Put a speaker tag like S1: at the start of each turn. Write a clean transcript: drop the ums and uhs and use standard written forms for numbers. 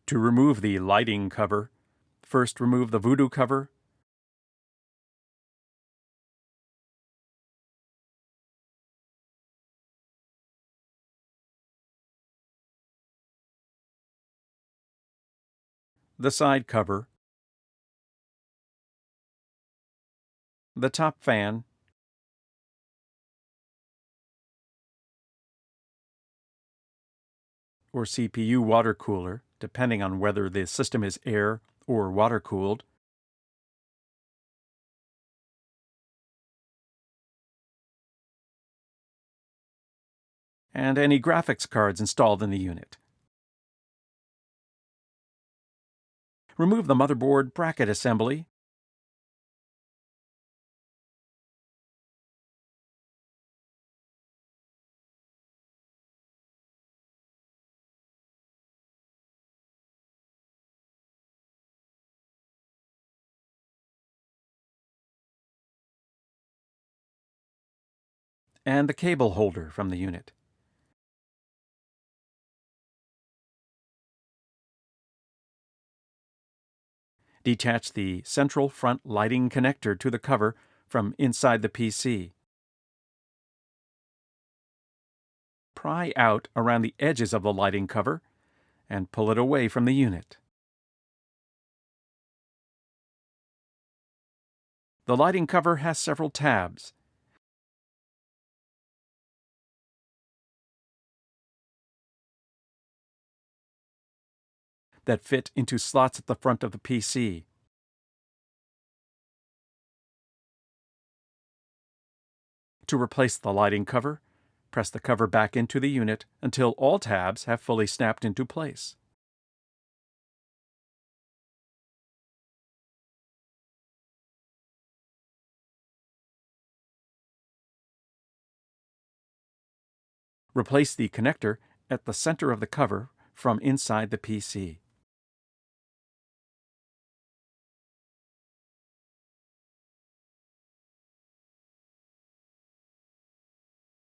S1: To remove the lighting cover, first remove the Voodoo cover, the side cover, the top fan, or CPU water cooler, depending on whether the system is air or water-cooled, and any graphics cards installed in the unit. Remove the motherboard bracket assembly, and the cable holder from the unit. Detach the central front lighting connector to the cover from inside the PC. Pry out around the edges of the lighting cover and pull it away from the unit. The lighting cover has several tabs. That fit into slots at the front of the PC. To replace the lighting cover, press the cover back into the unit until all tabs have fully snapped into place. Replace the connector at the center of the cover from inside the PC.